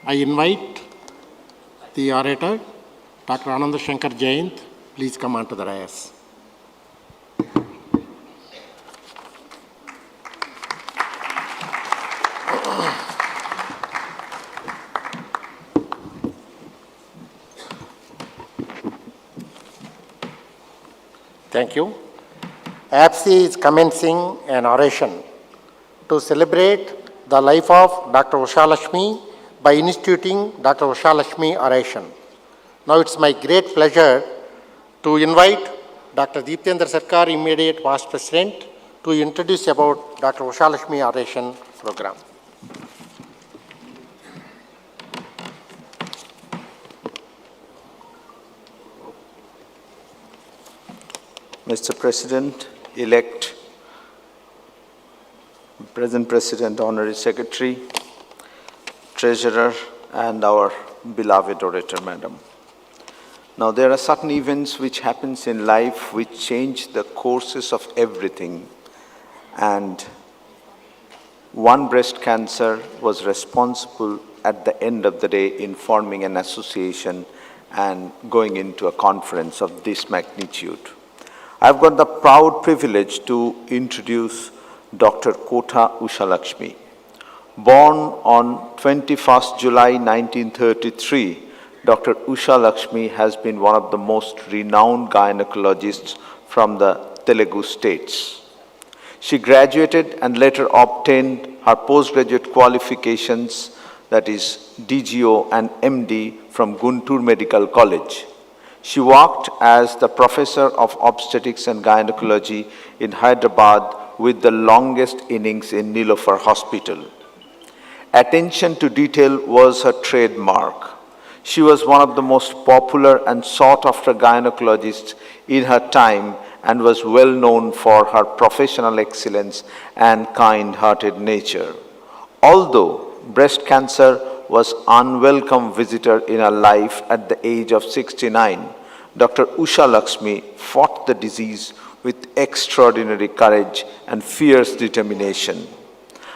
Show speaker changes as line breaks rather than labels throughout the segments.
I invite the orator, Dr. Ananda Shankar Jayant. Please come onto the dais. Thank you. ABSI is commencing an oration to celebrate the life of Dr. Ushalakshmi by instituting Dr. Ushalakshmi Oration. Now it's my great pleasure to invite Dr. Diptendra Sarkar, immediate past president, to introduce about Dr. Ushalakshmi Oration program.
Mr. President-elect, Present President, Honorary Secretary, Treasurer, and our beloved orator, Madam. Now, there are certain events which happens in life which change the courses of everything. And one breast cancer was responsible at the end of the day in forming an association and going into a conference of this magnitude. I've got the proud privilege to introduce Dr. Kotha Ushalakshmi. Born on 21st July 1933, Dr. Ushalakshmi has been one of the most renowned gynecologists from the Telugu states. She graduated and later obtained her postgraduate qualifications, that is DGO and MD from Guntur Medical College. She worked as the professor of obstetrics and gynecology in Hyderabad with the longest innings in Nilofer Hospital. Attention to detail was her trademark. She was one of the most popular and sought-after gynecologists in her time and was well known for her professional excellence and kind-hearted nature. Although breast cancer was unwelcome visitor in her life at the age of 69, Dr. Ushalakshmi fought the disease with extraordinary courage and fierce determination.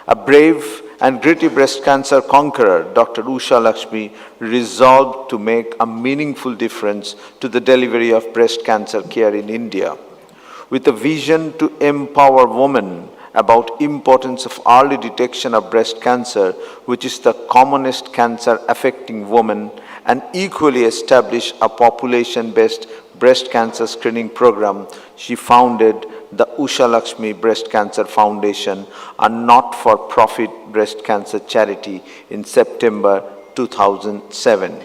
A brave and gritty breast cancer conqueror, Dr. Ushalakshmi resolved to make a meaningful difference to the delivery of breast cancer care in India. With a vision to empower women about importance of early detection of breast cancer, which is the commonest cancer affecting women, and equally establish a population-based breast cancer screening program, she founded the Ushalakshmi Breast Cancer Foundation, a not-for-profit breast cancer charity, in September 2007.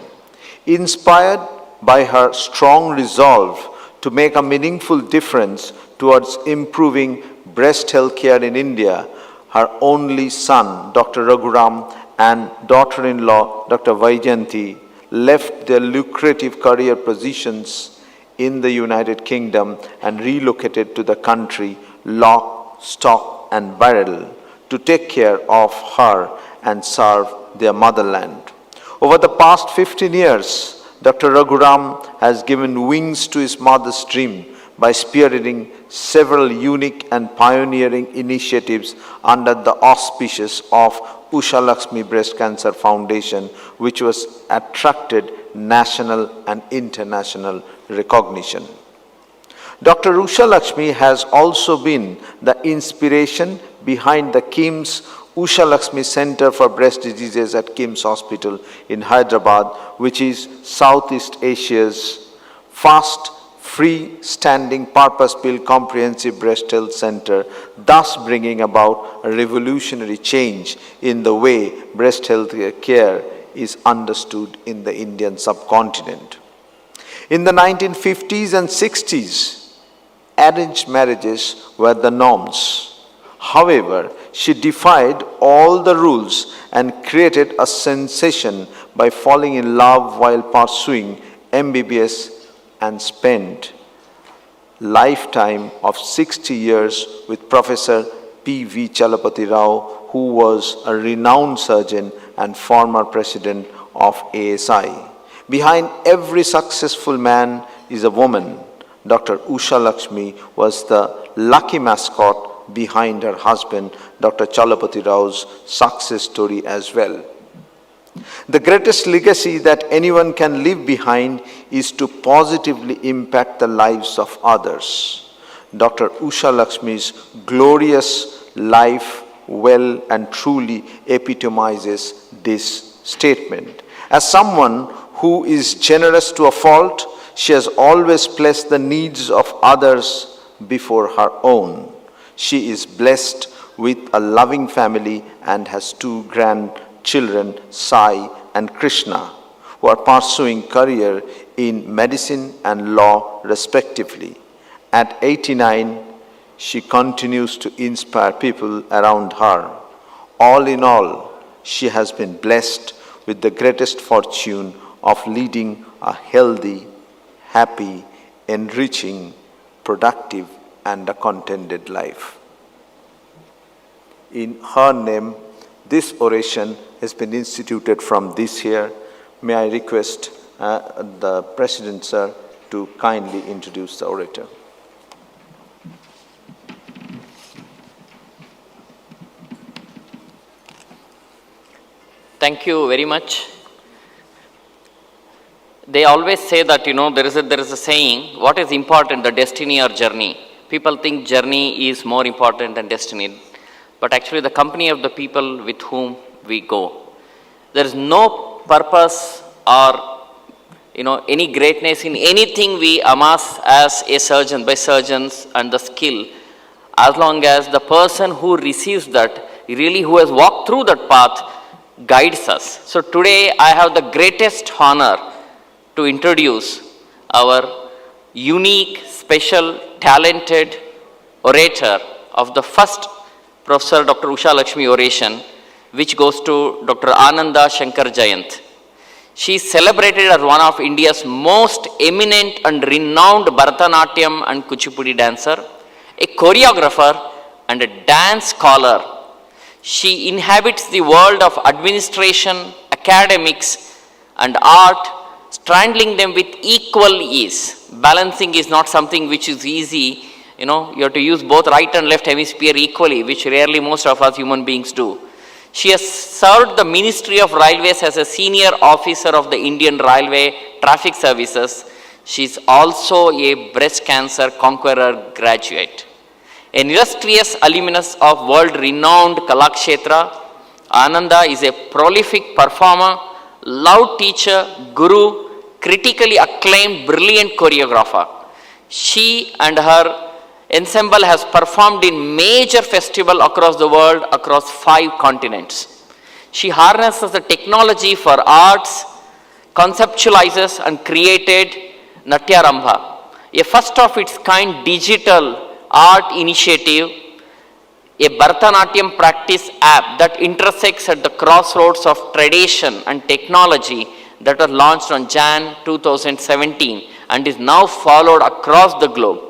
Inspired by her strong resolve to make a meaningful difference towards improving breast health care in India, her only son, Dr. Raghuram, and daughter-in-law, Dr. Vaijayanti, left their lucrative career positions in the United Kingdom and relocated to the country, lock, stock, and barrel, to take care of her and serve their motherland. Over the past 15 years, Dr. Raghuram has given wings to his mother's dream by spearheading several unique and pioneering initiatives under the auspices of Ushalakshmi Breast Cancer Foundation, which was attracted national and international recognition. Dr. Ushalakshmi has also been the inspiration behind the KIMS-USHALAKSHMI Center for Breast Diseases at KIMS Hospital in Hyderabad, which is Southeast Asia's first free-standing purpose-built comprehensive breast health center, thus bringing about a revolutionary change in the way breast health care is understood in the Indian subcontinent. In the 1950s and 60s, arranged marriages were the norms. However, she defied all the rules and created a sensation by falling in love while pursuing MBBS and spent lifetime of 60 years with Professor P.V. Chalapati Rao, who was a renowned surgeon and former president of ASI. Behind every successful man is a woman. Dr. Ushalakshmi was the lucky mascot behind her husband, Dr. Chalapati Rao's success story as well. The greatest legacy that anyone can leave behind is to positively impact the lives of others. Dr. Ushalakshmi's glorious life well and truly epitomizes this statement. As someone who is generous to a fault, she has always placed the needs of others before her own. She is blessed with a loving family and has 2 grandchildren, Sai and Krishna, who are pursuing career in medicine and law respectively. At 89, she continues to inspire people around her. All in all, she has been blessed with the greatest fortune of leading a healthy, happy, enriching, productive, and a contented life. In her name, this oration has been instituted from this year. May I request the President, sir, to kindly introduce the orator.
Thank you very much. They always say that, there is a saying, what is important, the destiny or journey? People think journey is more important than destiny, but actually the company of the people with whom we go. There is no purpose or, any greatness in anything we amass as a surgeon, by surgeons and the skill, as long as the person who receives that, really who has walked through that path, guides us. So today I have the greatest honor to introduce our unique, special, talented orator of the first Professor Dr. Ushalakshmi Oration, which goes to Dr. Ananda Shankar Jayant. She is celebrated as one of India's most eminent and renowned Bharatanatyam and Kuchipudi dancer, a choreographer and a dance scholar. She inhabits the world of administration, academics, and art, strangling them with equal ease. Balancing is not something which is easy. You have to use both right and left hemisphere equally, which rarely most of us human beings do. She has served the Ministry of Railways as a senior officer of the Indian Railway Traffic Services. She is also a breast cancer conqueror graduate. An illustrious alumnus of world-renowned Kalakshetra, Ananda is a prolific performer, loud teacher, guru, critically acclaimed, brilliant choreographer. She and her ensemble has performed in major festivals across the world, across 5 continents. She harnesses the technology for arts, conceptualizes and created Natyarambha, a first of its kind digital art initiative, a Bharatanatyam practice app that intersects at the crossroads of tradition and technology, that was launched on Jan 2017 and is now followed across the globe.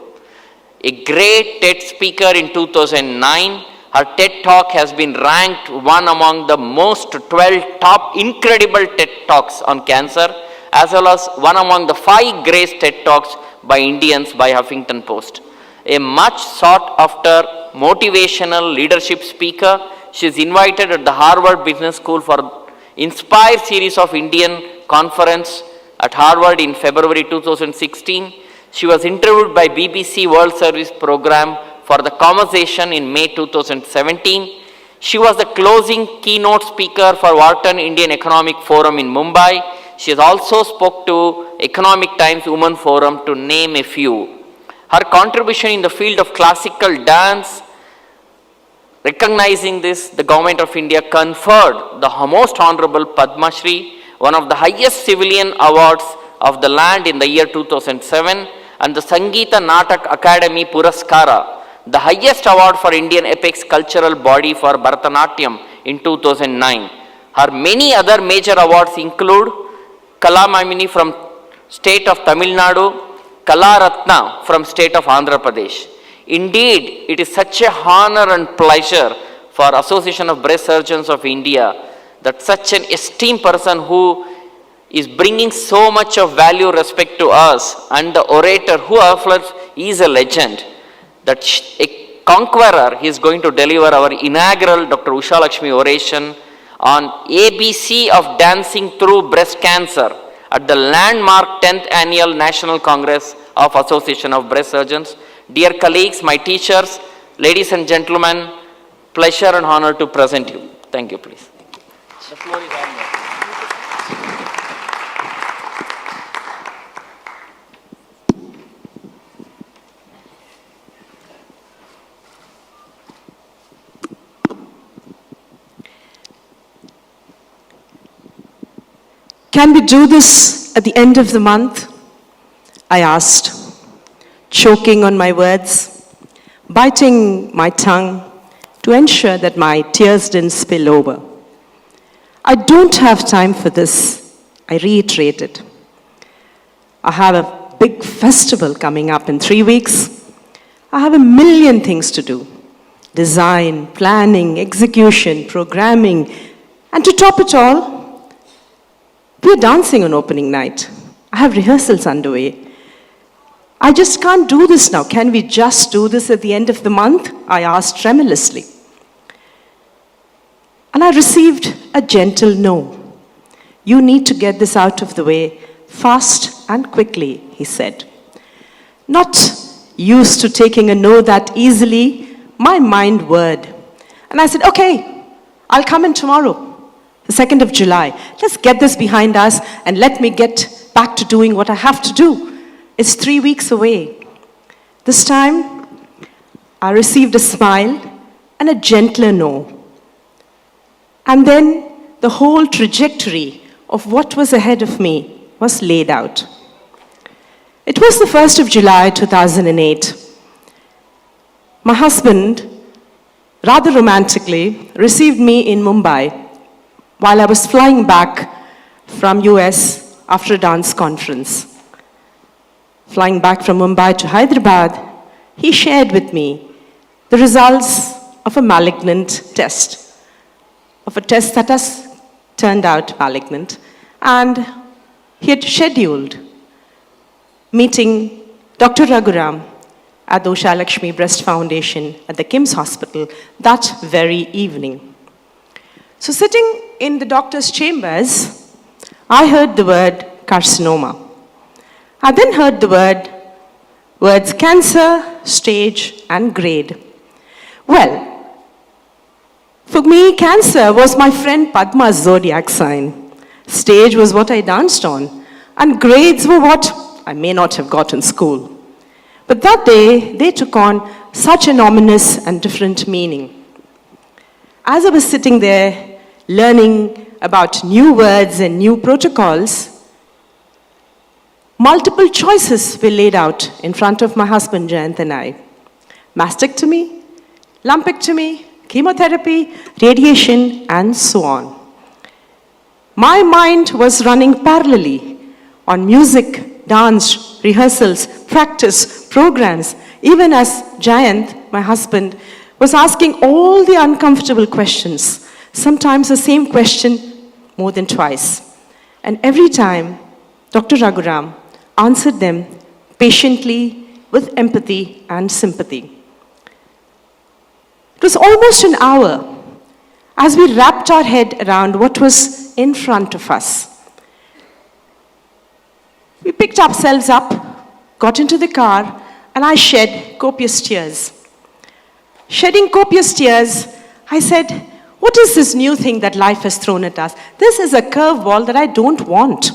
A great TED speaker in 2009, her TED Talk has been ranked one among the most 12 top incredible TED Talks on cancer, as well as one among the 5 great TED Talks by Indians by Huffington Post. A much sought after motivational leadership speaker, she is invited at the Harvard Business School for Inspire series of Indian conference at Harvard in February 2016. She was interviewed by BBC World Service Program for the conversation in May 2017. She was the closing keynote speaker for Wharton Indian Economic Forum in Mumbai. She has also spoke to Economic Times Women Forum, to name a few. Her contribution in the field of classical dance, recognizing this, the Government of India conferred the most honorable Padma Shri, one of the highest civilian awards of the land, in the year 2007, and the Sangeeta Natak Academy Puraskara, the highest award for Indian Apex cultural body for Bharatanatyam, in 2009. Her many other major awards include Kalamamini from state of Tamil Nadu, Kala Ratna from state of Andhra Pradesh. Indeed, it is such a honor and pleasure for Association of Breast Surgeons of India that such an esteemed person who is bringing so much of value, respect to us, and the orator who is a legend, that a conqueror, he is going to deliver our inaugural Dr. Ushalakshmi Oration on ABC of Dancing Through Breast Cancer at the landmark 10th Annual National Congress of Association of Breast Surgeons. Dear colleagues, my teachers, ladies and gentlemen, pleasure and honor to present you. Thank you, please. The floor is all yours.
Can we do this at the end of the month? I asked, choking on my words, biting my tongue to ensure that my tears didn't spill over. I don't have time for this, I reiterated. I have a big festival coming up in 3 weeks. I have a million things to do. Design, planning, execution, programming, and to top it all, we're dancing on opening night. I have rehearsals underway. I just can't do this now. Can we just do this at the end of the month? I asked tremulously. And I received a gentle no. You need to get this out of the way fast and quickly, he said. Not used to taking a no that easily, my mind whirred. And I said, okay, I'll come in tomorrow. The 2nd of July. Let's get this behind us and let me get back to doing what I have to do. It's 3 weeks away. This time, I received a smile and a gentler no. And then the whole trajectory of what was ahead of me was laid out. It was the 1st of July, 2008. My husband, rather romantically, received me in Mumbai while I was flying back from US after a dance conference. Flying back from Mumbai to Hyderabad, he shared with me the results of a malignant test, of a test that has turned out malignant. And he had scheduled meeting Dr. Raghuram at the Ushalakshmi Breast Foundation at the KIMS hospital that very evening. So sitting in the doctor's chambers, I heard the word carcinoma. I then heard the words cancer, stage, and grade. Well, for me, cancer was my friend Padma's zodiac sign. Stage was what I danced on, and grades were what I may not have got in school. But that day, they took on such an ominous and different meaning. As I was sitting there, learning about new words and new protocols, multiple choices were laid out in front of my husband, Jayant, and I. Mastectomy, lumpectomy, chemotherapy, radiation, and so on. My mind was running parallelly on music, dance, rehearsals, practice, programs, even as Jayant, my husband, was asking all the uncomfortable questions, sometimes the same question more than twice. And every time, Dr. Raghuram answered them patiently, with empathy and sympathy. It was almost an hour as we wrapped our head around what was in front of us. We picked ourselves up, got into the car, and I shed copious tears. Shedding copious tears, I said, what is this new thing that life has thrown at us? This is a curveball that I don't want.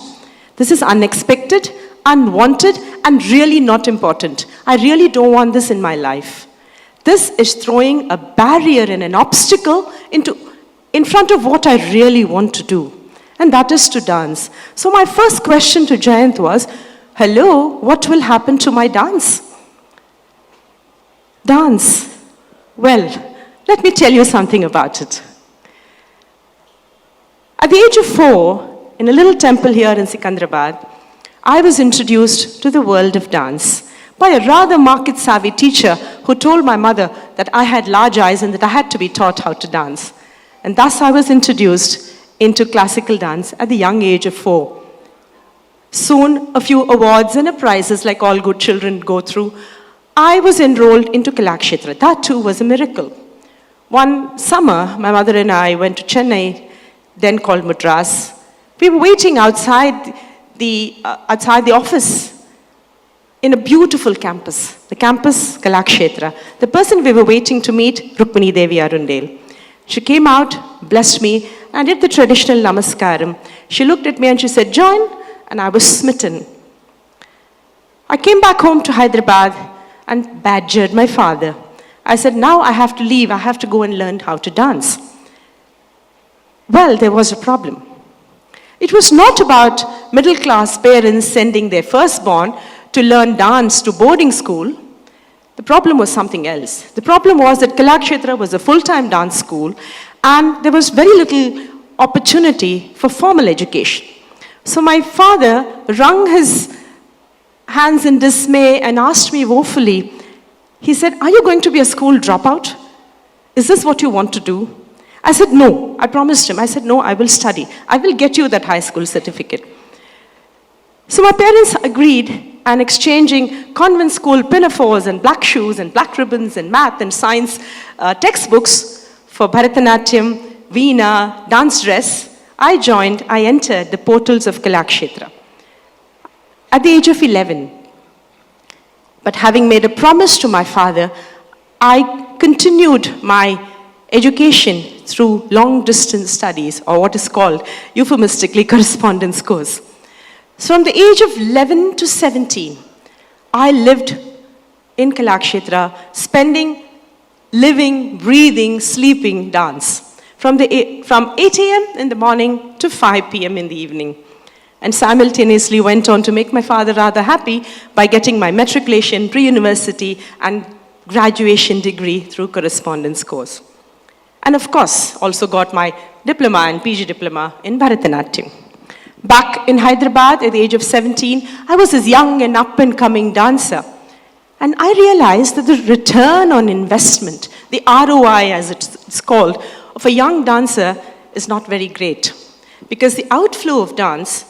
This is unexpected, unwanted, and really not important. I really don't want this in my life. This is throwing a barrier and an obstacle in front of what I really want to do, and that is to dance. So my first question to Jayant was, hello, what will happen to my dance? Dance. Well, let me tell you something about it. At the age of 4, in a little temple here in Secunderabad, I was introduced to the world of dance by a rather market-savvy teacher who told my mother that I had large eyes and that I had to be taught how to dance. And thus I was introduced into classical dance at the young age of 4. Soon, a few awards and prizes like all good children go through, I was enrolled into Kalakshetra. That too was a miracle. One summer, my mother and I went to Chennai then called Madras. We were waiting outside the office in a beautiful campus, the campus Kalakshetra. The person we were waiting to meet, Rukmini Devi Arundale. She came out, blessed me, and did the traditional namaskaram. She looked at me and she said, "Join," and I was smitten. I came back home to Hyderabad and badgered my father. I said, "Now I have to leave, I have to go and learn how to dance." Well, there was a problem. It was not about middle-class parents sending their firstborn to learn dance to boarding school. The problem was something else. The problem was that Kalakshetra was a full-time dance school and there was very little opportunity for formal education. So my father wrung his hands in dismay and asked me woefully, he said, "Are you going to be a school dropout? Is this what you want to do?" I said, "No." I promised him. I said, "No, I will study. I will get you that high school certificate." So my parents agreed, and exchanging convent school pinafores and black shoes and black ribbons and math and science textbooks for Bharatanatyam, Veena, dance dress, I entered the portals of Kalakshetra at the age of 11. But having made a promise to my father, I continued my education through long-distance studies, or what is called euphemistically correspondence course. So from the age of 11 to 17, I lived in Kalakshetra, living, breathing, sleeping dance. From 8 a.m. in the morning to 5 p.m. in the evening. And simultaneously went on to make my father rather happy by getting my matriculation, pre-university, and graduation degree through correspondence course. And of course, also got my diploma and PG diploma in Bharatanatyam. Back in Hyderabad at the age of 17, I was this young and up-and-coming dancer. And I realized that the return on investment, the ROI as it's called, of a young dancer is not very great. Because the outflow of dance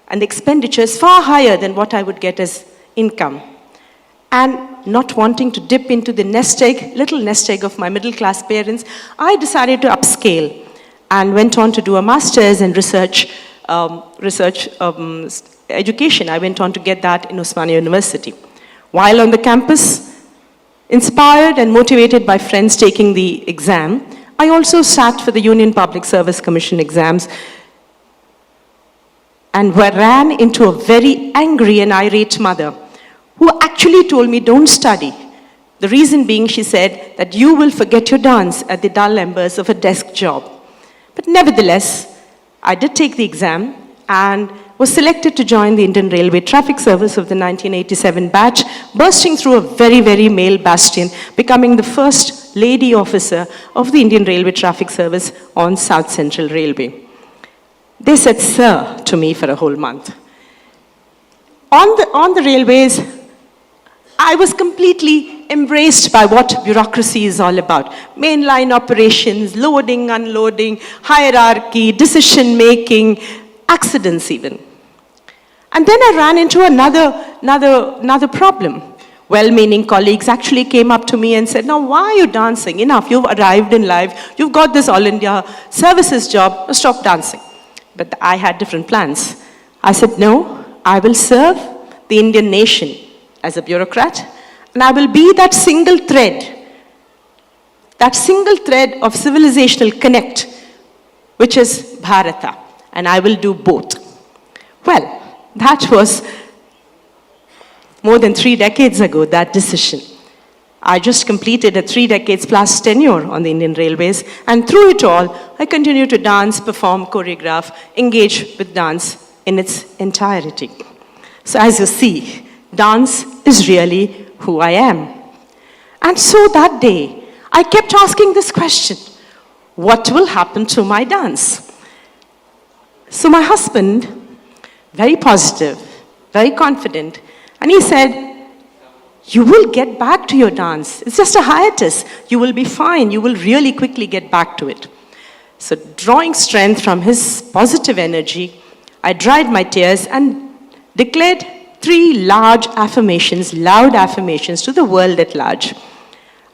and the expenditure is far higher than what I would get as income. And not wanting to dip into the little nest egg of my middle-class parents, I decided to upscale and went on to do a master's in research education. I went on to get that in Osmania University. While on the campus, inspired and motivated by friends taking the exam, I also sat for the Union Public Service Commission exams and ran into a very angry and irate mother who actually told me, "Don't study." The reason being, she said, that you will forget your dance at the dull embers of a desk job. But nevertheless, I did take the exam and was selected to join the Indian Railway Traffic Service of the 1987 batch, bursting through a very, very male bastion, becoming the first lady officer of the Indian Railway Traffic Service on South Central Railway. They said "sir" to me for a whole month. On the railways, I was completely embraced by what bureaucracy is all about. Mainline operations, loading, unloading, hierarchy, decision-making, accidents even. And then I ran into another problem. Well-meaning colleagues actually came up to me and said, "Now, why are you dancing? Enough, you've arrived in life, you've got this All India services job, stop dancing." But I had different plans. I said, "No, I will serve the Indian nation as a bureaucrat, and I will be that single thread of civilizational connect, which is Bharata, and I will do both." Well, that was more than 3 decades ago, that decision. I just completed a 3 decades plus tenure on the Indian Railways, and through it all, I continue to dance, perform, choreograph, engage with dance in its entirety. So as you see, dance is really who I am. And so that day, I kept asking this question: what will happen to my dance? So my husband, very positive, very confident, and he said, "You will get back to your dance. It's just a hiatus. You will be fine. You will really quickly get back to it." So drawing strength from his positive energy, I dried my tears and declared 3 loud affirmations to the world at large.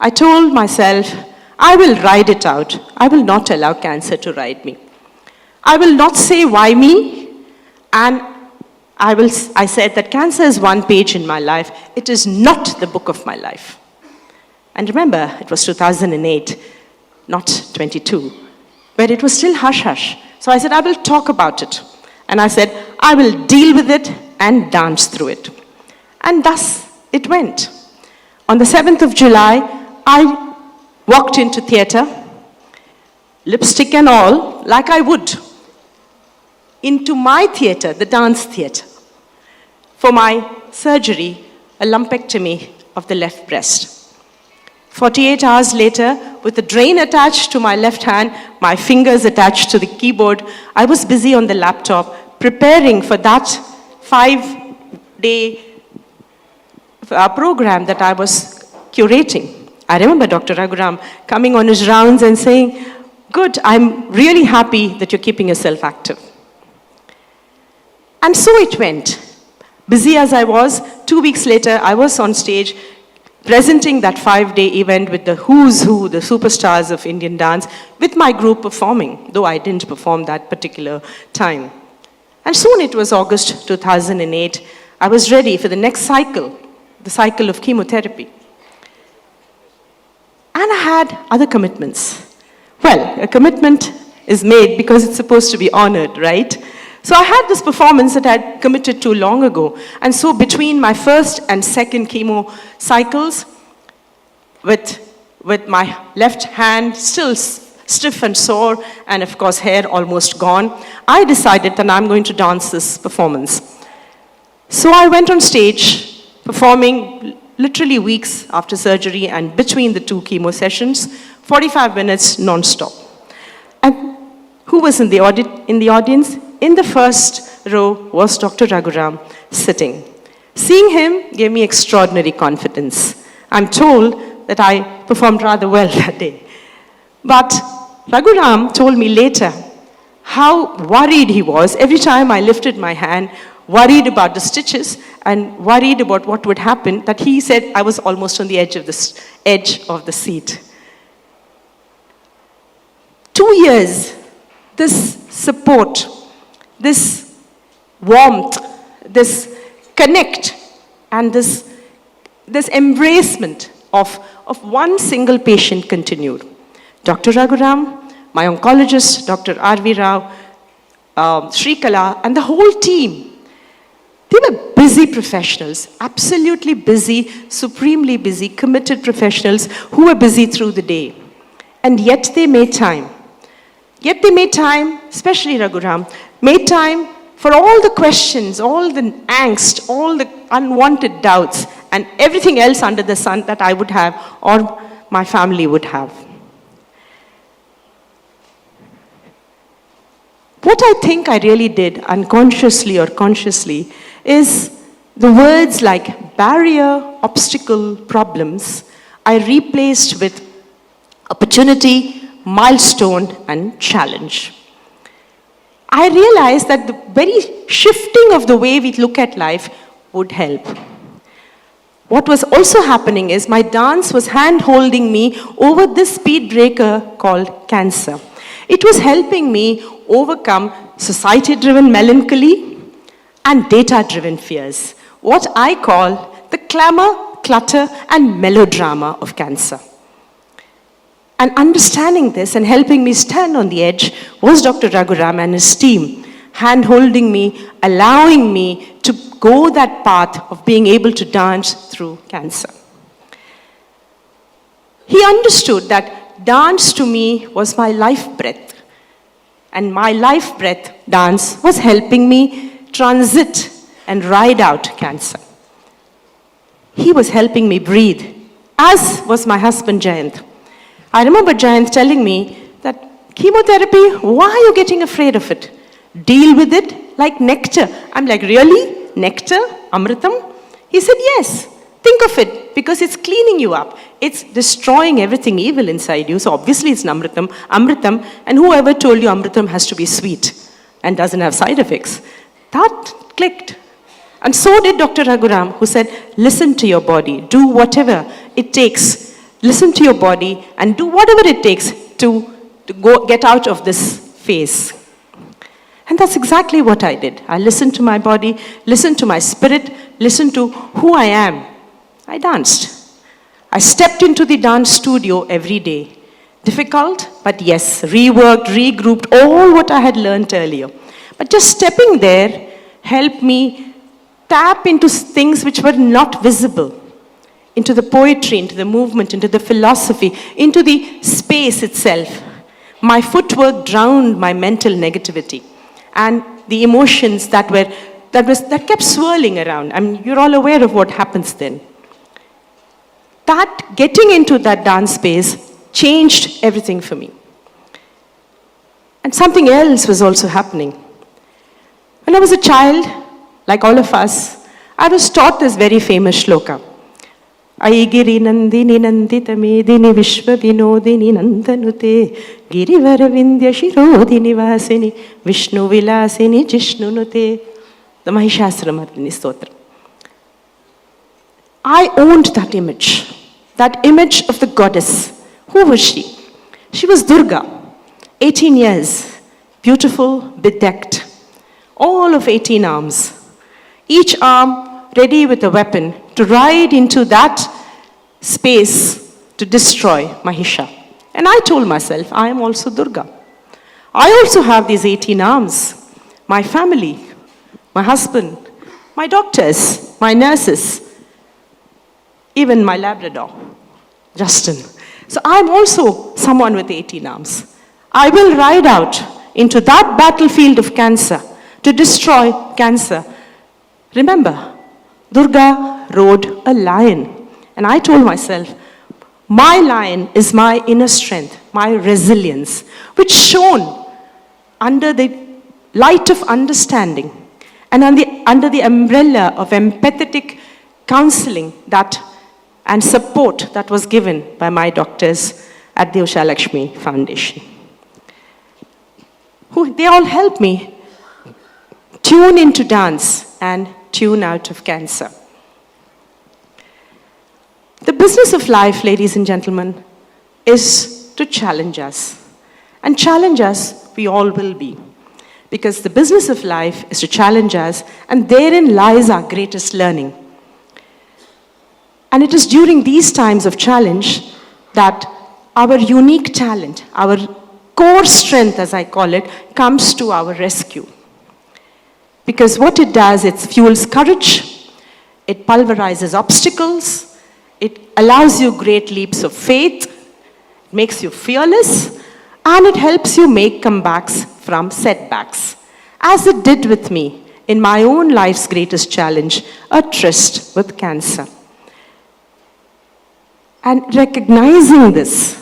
I told myself, I will ride it out. I will not allow cancer to ride me. I will not say why me, and I said that cancer is one page in my life. It is not the book of my life. And remember, it was 2008, not 22, but it was still hush-hush. So I said, I will talk about it. And I said, I will deal with it and dance through it. And thus it went. On the 7th of July, I walked into theatre, lipstick and all, like I would, into my theatre, the dance theatre, for my surgery, a lumpectomy of the left breast. 48 hours later, with a drain attached to my left hand, my fingers attached to the keyboard, I was busy on the laptop preparing for that 5-day program that I was curating. I remember Dr. Raghuram coming on his rounds and saying, good, I'm really happy that you're keeping yourself active. And so it went. Busy as I was, 2 weeks later, I was on stage presenting that 5-day event with the who's who, the superstars of Indian dance, with my group performing, though I didn't perform that particular time. And soon it was August 2008. I was ready for the next cycle, the cycle of chemotherapy. And I had other commitments. Well, a commitment is made because it's supposed to be honored, right? So I had this performance that I had committed to long ago. And so between my first and second chemo cycles, with my left hand still stiff and sore, and of course hair almost gone, I decided that I'm going to dance this performance. So I went on stage, performing literally weeks after surgery and between the 2 chemo sessions, 45 minutes non-stop. And who was in the audience? In the first row was Dr. Raghuram sitting. Seeing him gave me extraordinary confidence. I'm told that I performed rather well that day. But Raghuram told me later how worried he was every time I lifted my hand, worried about the stitches and worried about what would happen, that he said I was almost on the edge of the seat. 2 years, this support, this warmth, this connect, and this embracement of one single patient continued. Dr. Raghuram, my oncologist, Dr. R.V. Rao, Shrikala, and the whole team, they were busy professionals, absolutely busy, supremely busy, committed professionals who were busy through the day. And yet they made time. Yet they made time, especially Raghuram, made time for all the questions, all the angst, all the unwanted doubts, and everything else under the sun that I would have or my family would have. What I think I really did, unconsciously or consciously, is the words like barrier, obstacle, problems, I replaced with opportunity, milestone, and challenge. I realized that the very shifting of the way we look at life would help. What was also happening is my dance was hand-holding me over this speed breaker called cancer. It was helping me overcome society-driven melancholy and data-driven fears, what I call the clamor, clutter, and melodrama of cancer. And understanding this and helping me stand on the edge was Dr. Raghuram and his team, hand-holding me, allowing me to go that path of being able to dance through cancer. He understood that dance to me was my life breath, and my life breath dance was helping me transit and ride out cancer. He was helping me breathe, as was my husband Jayant. I remember Jayant telling me that chemotherapy, why are you getting afraid of it? Deal with it like nectar. I'm like, really? Nectar? Amritam? He said, yes. Think of it, because it's cleaning you up. It's destroying everything evil inside you. So obviously it's an Amritam, and whoever told you Amritam has to be sweet and doesn't have side effects. That clicked. And so did Dr. Raghuram, who said, listen to your body, do whatever it takes. Listen to your body and do whatever it takes to get out of this phase. And that's exactly what I did. I listened to my body, listened to my spirit, listened to who I am. I danced. I stepped into the dance studio every day. Difficult, but yes, reworked, regrouped, all what I had learned earlier. But just stepping there helped me tap into things which were not visible, into the poetry, into the movement, into the philosophy, into the space itself. My footwork drowned my mental negativity and the emotions that kept swirling around. I mean, you're all aware of what happens then. That getting into that dance space changed everything for me. And something else was also happening. When I was a child, like all of us, I was taught this very famous shloka. Aigiri nandini nandita medini vishva vinodini nandanute girivara vindya shirodini vasini vishnu vilasini jishnunute. The Mahishasuramardini Stotra. I owned that image of the goddess. Who was she? She was Durga, 18 years, beautiful, bedecked, all of 18 arms, each arm ready with a weapon to ride into that space to destroy Mahisha. And I told myself, I am also Durga. I also have these 18 arms, my family, my husband, my doctors, my nurses, even my Labrador, Justin. So I'm also someone with 18 arms. I will ride out into that battlefield of cancer to destroy cancer. Remember, Durga rode a lion. And I told myself, my lion is my inner strength, my resilience, which shone under the light of understanding and under the umbrella of empathetic counseling and support that was given by my doctors at the Ushalakshmi Foundation. They all helped me tune into dance and tune out of cancer. The business of life, ladies and gentlemen, is to challenge us. And challenge us, we all will be. Because the business of life is to challenge us, and therein lies our greatest learning. And it is during these times of challenge that our unique talent, our core strength, as I call it, comes to our rescue. Because what it does, it fuels courage, it pulverizes obstacles, it allows you great leaps of faith, it makes you fearless, and it helps you make comebacks from setbacks, as it did with me in my own life's greatest challenge, a tryst with cancer. And recognizing this,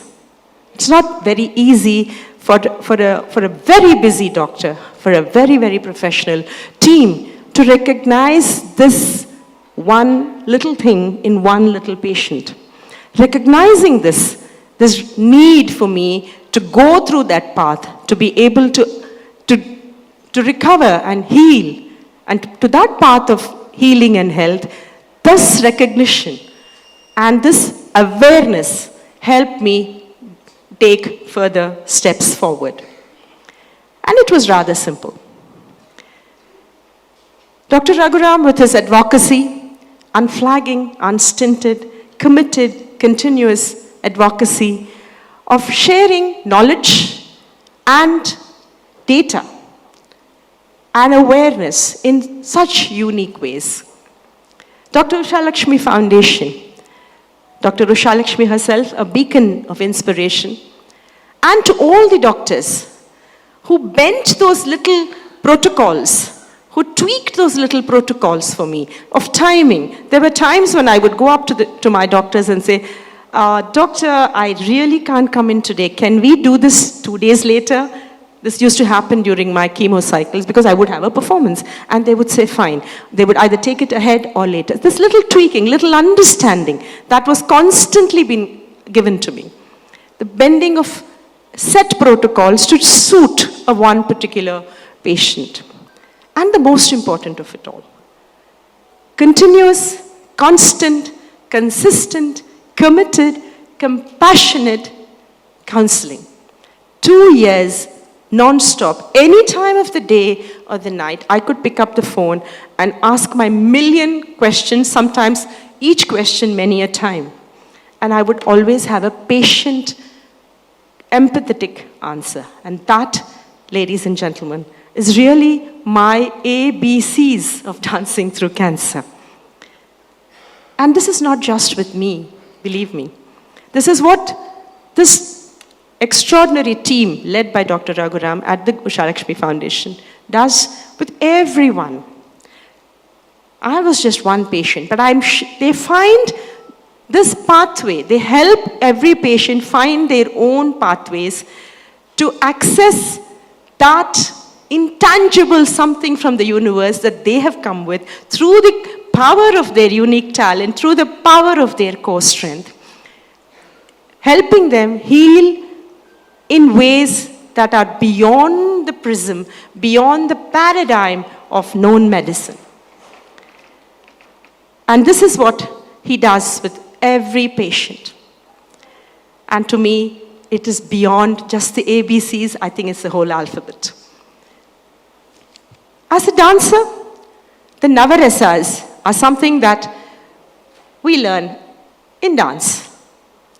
it's not very easy for a very busy doctor, for a very, very professional team to recognize this one little thing in one little patient. Recognizing this need for me to go through that path, to be able to recover and heal, and to that path of healing and health, this recognition and this awareness helped me take further steps forward. And it was rather simple. Dr. Raghuram, with his advocacy, unflagging, unstinted, committed, continuous advocacy of sharing knowledge and data and awareness in such unique ways. Dr. Ushalakshmi Foundation, Dr. Ushalakshmi herself, a beacon of inspiration, and to all the doctors who bent those little protocols, who tweaked those little protocols for me of timing. There were times when I would go up to my doctors and say, Doctor, I really can't come in today. Can we do this 2 days later? This used to happen during my chemo cycles because I would have a performance. And they would say, fine. They would either take it ahead or later. This little tweaking, little understanding that was constantly being given to me. The bending of set protocols to suit a one particular patient. And the most important of it all, continuous, constant, consistent, committed, compassionate counseling. 2 years non-stop. Any time of the day or the night, I could pick up the phone and ask my million questions, sometimes each question many a time. And I would always have a patient, empathetic answer. And that, ladies and gentlemen, is really my ABCs of dancing through cancer. And this is not just with me, believe me. This is what this extraordinary team led by Dr. Raghuram at the Ushalakshmi Foundation does with everyone. I was just one patient, but they find this pathway. They help every patient find their own pathways to access that intangible something from the universe that they have come with through the power of their unique talent, through the power of their core strength, helping them heal in ways that are beyond the prism, beyond the paradigm of known medicine. And this is what he does with every patient. And to me, it is beyond just the ABCs. I think it's the whole alphabet. As a dancer, the Navaresas are something that we learn in dance.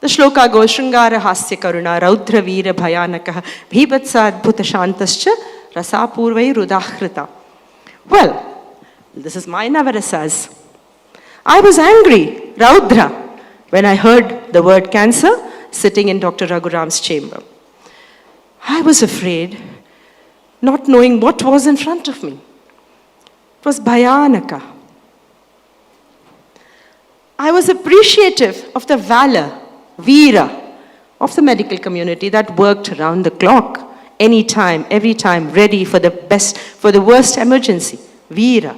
The shloka goes, Shringara Hasya Karuna, Raudra Veera Bhayanaka, Bhibatsa Adbhuta Shantascha, Rasapurvai Rudahrita. Well, this is my Navaresas. I was angry, Raudra, when I heard the word cancer sitting in Dr. Raghuram's chamber. I was afraid, not knowing what was in front of me. It was Bhayanaka. I was appreciative of the valor, Veera, of the medical community that worked around the clock, anytime, every time, ready for the best, for the worst emergency, Veera.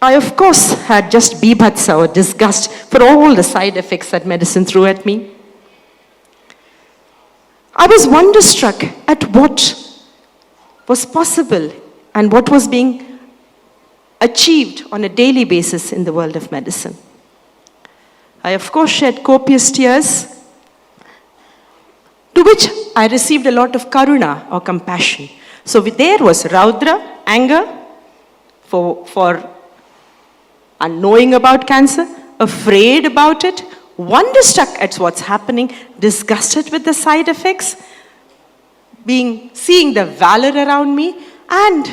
I, of course, had just bibhatsa or disgust for all the side effects that medicine threw at me. I was wonderstruck at what was possible and what was being achieved on a daily basis in the world of medicine. I, of course, shed copious tears, to which I received a lot of karuna or compassion. So there was Raudra, anger for unknowing about cancer, afraid about it, wonderstruck at what's happening, disgusted with the side effects, seeing the valor around me, and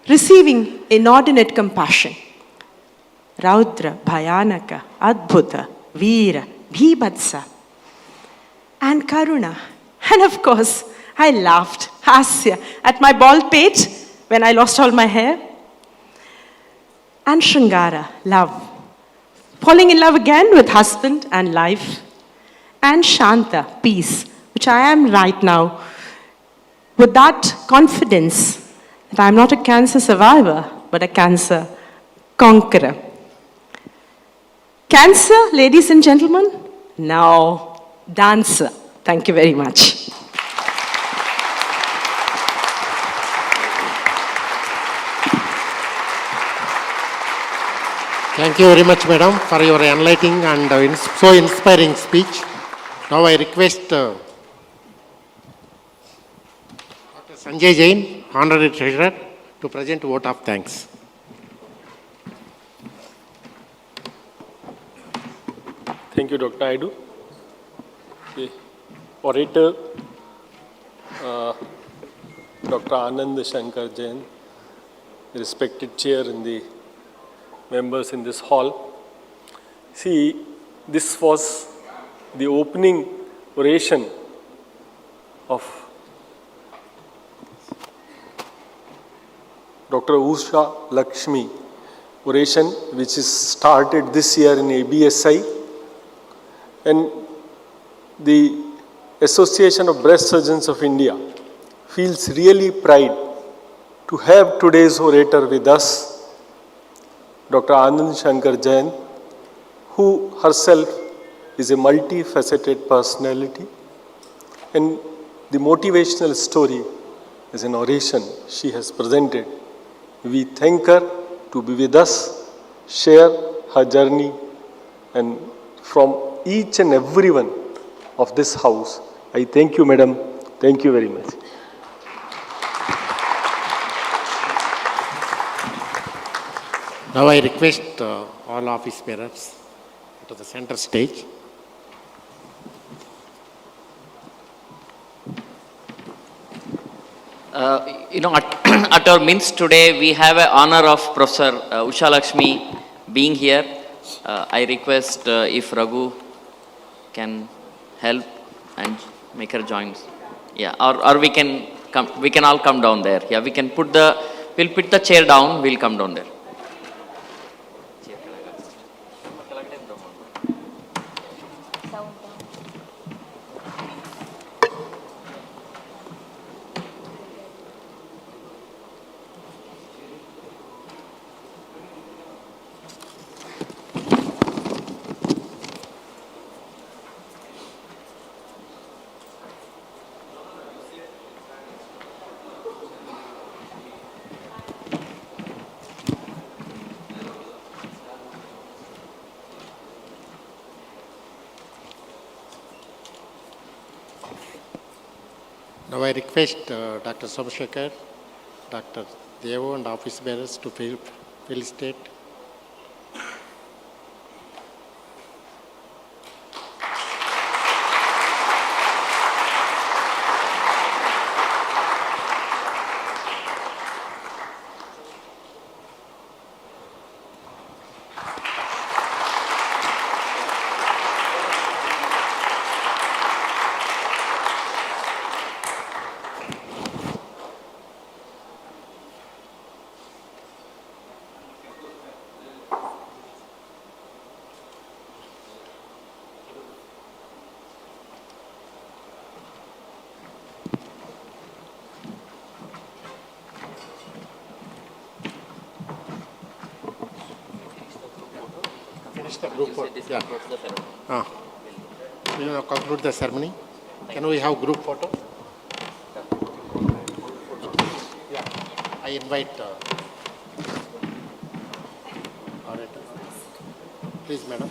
receiving inordinate compassion. Raudra, Bhayanaka, Adbhuta, Veera, Bhibhatsa, and Karuna. And of course, I laughed, hasya, at my bald pate when I lost all my hair. And Shringara, love. Falling in love again with husband and life. And Shanta, peace, which I am right now. With that confidence that I'm not a cancer survivor, but a cancer conqueror. Cancer, ladies and gentlemen, now dancer. Thank you very much.
Thank you very much, madam, for your enlightening and so inspiring speech. Now I request Dr. Sanjay Jain, Honorary Treasurer, to present a vote of thanks.
Thank you, Dr. Aidu. The orator, Dr. Ananda Shankar Jayant, respected chair and the members in this hall. See, this was the opening oration of Dr. Ushalakshmi Oration, which is started this year in ABSI. And the Association of Breast Surgeons of India feels really pride to have today's orator with us, Dr. Ananda Shankar Jayant, who herself is a multifaceted personality, and the motivational story is an oration she has presented. We thank her to be with us, share her journey, and from each and every one of this house, I thank you, madam. Thank you very much.
Now I request all office bearers to the center stage.
At our midst today, we have an honor of Professor Ushalakshmi being here. I request if Raghu can help and make her join. Yeah, or we can come. We can all come down there. Yeah, we'll put the chair down. We'll come down there.
Now I request Dr. Somashekar, Dr. Devo and office bearers to felicitate. Finish the group photo. Yeah. We will now conclude the ceremony. Can we have group photo? Yeah. I invite orator. Please, madam.